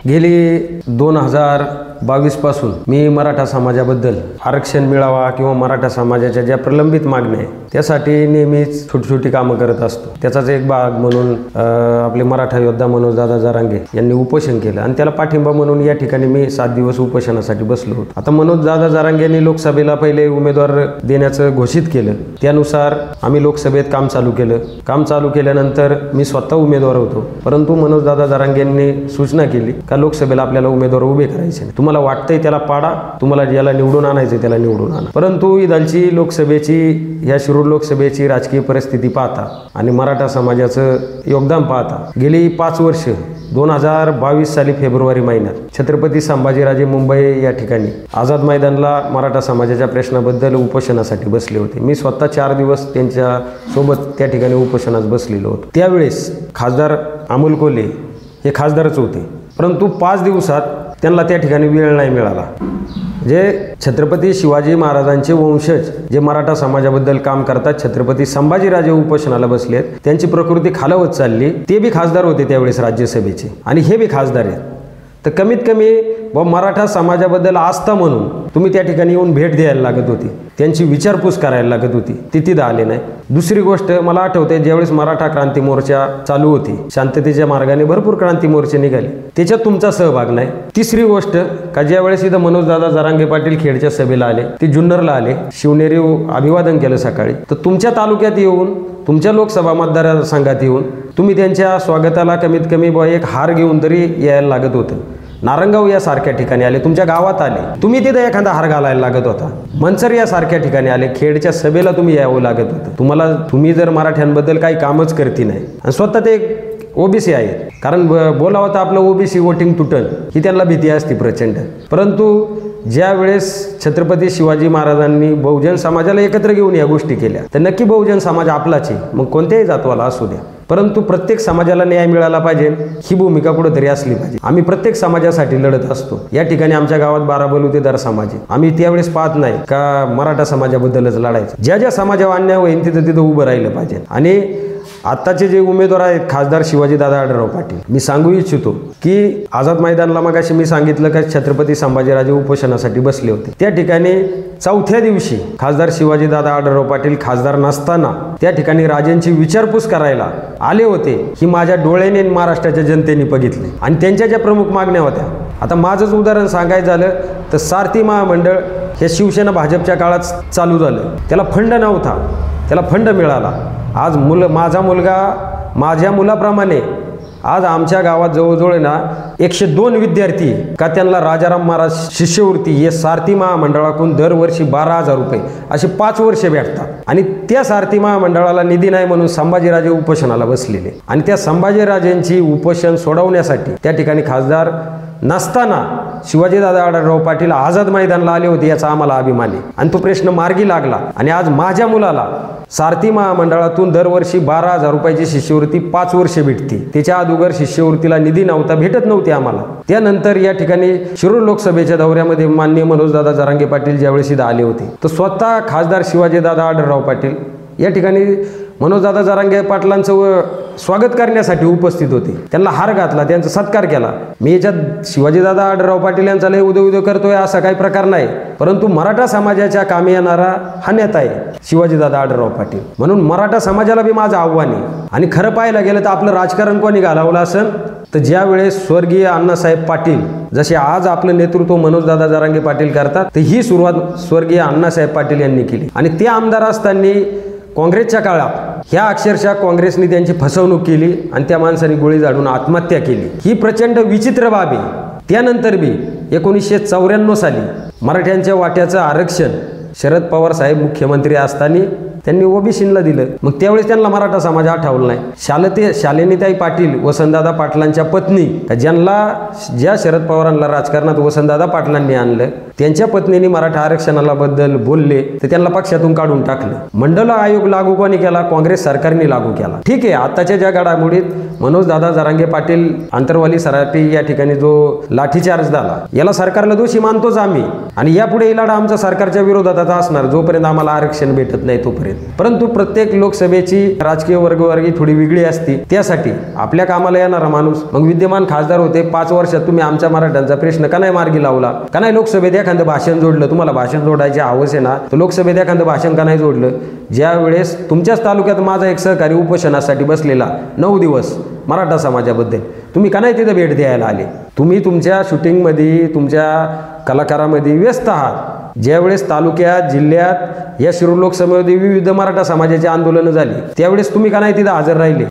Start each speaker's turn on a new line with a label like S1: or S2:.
S1: गेली 2022 पासून मी मराठा समाजाबद्दल आरक्षण मिळावा किंवा मराठा समाजाच्या ज्या प्रलंबित मागण्या आहेत त्यासाठी नेहमीच छोटी कामं करत असतो। त्याचाच एक भाग म्हणून आपले मराठा योद्धा मनोजदादा जरांगे यांनी उपोषण केलं आणि त्याला पाठिंबा म्हणून या ठिकाणी मी 7 दिवस उपोषणासाठी बसलो होतो। आता मनोजदादा जरांगेंनी लोकसभेला पहिले उमेदवार देण्याचं घोषित केलं, त्यानुसार आम्ही लोकसभेत काम चालू केलं। काम चालू केल्यानंतर मी स्वतः उमेदवार होतो, परंतु मनोजदादा जरांगेंनी सूचना केली का लोकसभेला आपल्याला उमेदवार उभे करायचे नाही, तुम्हाला वाटतंय त्याला पाडा, तुम्हाला ज्याला निवडून आणायचं त्याला निवडून आणा। परंतु इथलची लोकसभेची ह्या शिरूर लोकसभेची राजकीय परिस्थिती पाहता आणि मराठा समाजाचं योगदान पाहता गेली 5 वर्ष 2022 साली फेब्रुवारी महिन्यात छत्रपती संभाजीराजे मुंबई या ठिकाणी आझाद मैदानला मराठा समाजाच्या प्रश्नाबद्दल उपोषणासाठी बसले होते। मी स्वतः 4 दिवस त्यांच्या सोबत त्या ठिकाणी उपोषणास बसलेलो होतो। त्यावेळेस खासदार अमोल कोल्हे हे खासदारच होते, परंतु 5 दिवसात त्यांना त्या ठिकाणी वेळ नाही मिळाला। जे छत्रपती शिवाजी महाराजांचे वंशज जे मराठा समाजाबद्दल काम करतात, छत्रपती संभाजीराजे उपोषणाला बसलेत, त्यांची प्रकृती खालावत चालली। ते बी खासदार होते त्यावेळेस राज्यसभेचे आणि हे बी खासदार आहेत, तर कमीत कमी मराठा समाजाबद्दल आस्था म्हणून तुम्ही त्या ठिकाणी येऊन भेट द्यायला लागत होती, त्यांची विचारपूस करायला लागत होती, ते तिथं आले नाही। दुसरी गोष्ट मला आठवते, ज्यावेळेस मराठा क्रांती मोर्चा चालू होती, शांततेच्या मार्गाने भरपूर क्रांती मोर्चे निघाले, त्याच्यात तुमचा सहभाग नाही। तिसरी गोष्ट का ज्यावेळेस इथं मनोजदादा जरांगे पाटील खेडच्या सभेला आले, ते जुन्नरला आले, शिवनेरी अभिवादन केलं सकाळी, तर तुमच्या तालुक्यात येऊन तुमच्या लोकसभा मतदारसंघात येऊन तुम्ही त्यांच्या स्वागताला कमीत कमी एक हार घेऊन तरी यायला लागत होतं। नारंगाव यासारख्या ठिकाणी आले, तुमच्या गावात आले, तुम्ही तिथे एखादा हार घालायला लागत होता। मनसर यासारख्या ठिकाणी आले, खेडच्या सभेला तुम्ही यावं लागत होतं। तुम्ही जर मराठ्यांबद्दल काही कामच करती नाही आणि स्वतः ते ओबीसी आहेत, कारण बोलावं तर आपलं ओबीसी वोटिंग तुटल ही त्यांना भीती असते प्रचंड। परंतु ज्या वेळेस छत्रपती शिवाजी महाराजांनी बहुजन समाजाला एकत्र घेऊन या गोष्टी केल्या, तर नक्की बहुजन समाज आपलाच आहे, मग कोणत्याही जातवाला असू द्या, परंतु प्रत्येक समाजाला न्याय मिळाला पाहिजे ही भूमिका कुठेतरी असली पाहिजे। आम्ही प्रत्येक समाजासाठी लढत असतो। या ठिकाणी आमच्या गावात 12 बलुतेदार समाज आहे, आम्ही त्यावेळेस पाहत नाही का मराठा समाजाबद्दलच लढायचं, ज्या ज्या समाजावर अन्याय होईल तिथं उभं राहिलं पाहिजे। आणि आत्ताचे जे उमेदवार आहेत खासदार शिवाजीदादा आढळराव पाटील, मी सांगू इच्छितो की आझाद मैदानला मगाशी मी सांगितलं का छत्रपती संभाजीराजे उपोषणासाठी बसले होते, त्या ठिकाणी 4थ्या दिवशी खासदार शिवाजीदादा आढळराव पाटील खासदार नसताना त्या ठिकाणी राजेंची विचारपूस करायला आले होते, ही माझ्या डोळ्याने महाराष्ट्राच्या जनतेने बघितले आणि त्यांच्या ज्या प्रमुख मागण्या होत्या। आता माझंच उदाहरण सांगायचं झालं तर सारथी महामंडळ हे शिवसेना भाजपच्या काळात चालू झालं, त्याला फंड नव्हता, त्याला फंड मिळाला। आज माझा मुलगा माझ्या मुलाप्रमाणे आज आमच्या गावात जवळजवळ 102 विद्यार्थी का त्यांना राजाराम महाराज शिष्यवृत्ती हे सारथी महामंडळाकडून दरवर्षी 12,000 रुपये असे 5 वर्ष भेटतात आणि त्या सारथी महामंडळाला निधी नाही म्हणून संभाजीराजे उपोषणाला बसलेले आणि त्या संभाजीराजेंची उपोषण सोडवण्यासाठी त्या ठिकाणी खासदार नसताना शिवाजीदादा आढळराव पाटील आझाद मैदानला आले होते, याचा आम्हाला अभिमान आहे आणि तो प्रश्न मार्गी लागला। आणि आज माझ्या मुलाला सारथी महामंडळातून दरवर्षी 12,000 रुपयाची शिष्यवृत्ती 5 वर्ष भेटते, त्याच्या अगोदर शिष्यवृत्तीला निधी नव्हता, भेटत नव्हती आम्हाला। त्यानंतर या ठिकाणी शिरूर लोकसभेच्या दौऱ्यामध्ये माननीय मनोजदादा जरांगे पाटील ज्यावेळेस इथं आले होते, तर स्वतः खासदार शिवाजीदादा आढळराव पाटील या ठिकाणी मनोजदादा जरांगे पाटलांचं स्वागत करण्यासाठी उपस्थित होते, त्यांना हार घातला, त्यांचा सत्कार केला। मी याच्यात शिवाजीदादा आढळराव पाटील यांचा लय उदय करतोय असा काही प्रकार नाही, परंतु मराठा समाजाच्या कामी येणारा हा नेता आहे शिवाजीदादा आढळराव पाटील, म्हणून मराठा समाजाला बी माझं आव्हान आहे। आणि खरं पाहायला गेलं तर आपलं राजकारण कोणी घालवलं असेल तर ज्या वेळेस स्वर्गीय अण्णासाहेब पाटील जसे आज आपलं नेतृत्व मनोजदादा जरांगे पाटील करतात, तर ही सुरुवात स्वर्गीय अण्णासाहेब पाटील यांनी केली आणि ते आमदार असताना काँग्रेसच्या काळात ह्या अक्षरशः काँग्रेसने त्यांची फसवणूक केली आणि त्या माणसाने गोळी झाडून आत्महत्या केली, ही प्रचंड विचित्र बाब आहे। त्यानंतर बी 1994 साली मराठ्यांच्या वाट्याचं आरक्षण शरद पवार साहेब मुख्यमंत्री असताना त्यांनी ओबीसीला दिलं, मग त्यावेळेस त्यांना मराठा समाज आठवला नाही। शालिनीताई पाटील वसंतदादा पाटलांच्या पत्नी, ज्या शरद पवारांना राजकारणात वसंतदादा पाटलांनी आणलं, त्यांच्या पत्नीने मराठा आरक्षणाला बद्दल बोलले तर त्यांना पक्षातून काढून टाकलं। मंडल आयोग लागू कोणी केला? काँग्रेस सरकारने लागू केला। ठीक आहे, आताच्या ज्या घडामोडीत मनोजदादा जरांगे पाटील आंतरवाली सराटी या ठिकाणी जो लाठीचार्ज झाला, याला सरकारला दोषी मानतोच आम्ही आणि यापुढे लढा आमचा सरकारच्या विरोधात असणार जोपर्यंत आम्हाला आरक्षण भेटत नाही तोपर्यंत। परंतु प्रत्येक लोकसभेची राजकीय वर्गवारी थोडी वेगळी असते. त्यासाठी आपल्या कामाला येणारा माणूस, मग विद्यमान खासदार होते 5 वर्षात, तुम्ही आमच्या मराठ्यांचा प्रश्न का नाही मार्गी लावला? का नाही लोकसभेत एखादं भाषण जोडलं? तुम्हाला भाषण जोडायची हवस आहे ना, तर लोकसभेत एखादं भाषण का नाही जोडलं? ज्या वेळेस तुमच्याच तालुक्यात माझा एक सहकारी उपोषणासाठी बसलेला 9 दिवस मराठा समाजाबद्दल, तुम्ही का नाही तिथं भेट द्यायला आले? तुम्ही तुमच्या शूटिंगमध्ये, तुमच्या कलाकारामध्ये व्यस्त आहात. ज्यावेळेस तालुक्यात, जिल्ह्यात, या शिरूर लोकसभेमध्ये विविध मराठा समाजाची आंदोलनं झाली, त्यावेळेस तुम्ही का नाही तिथं हजर राहिले?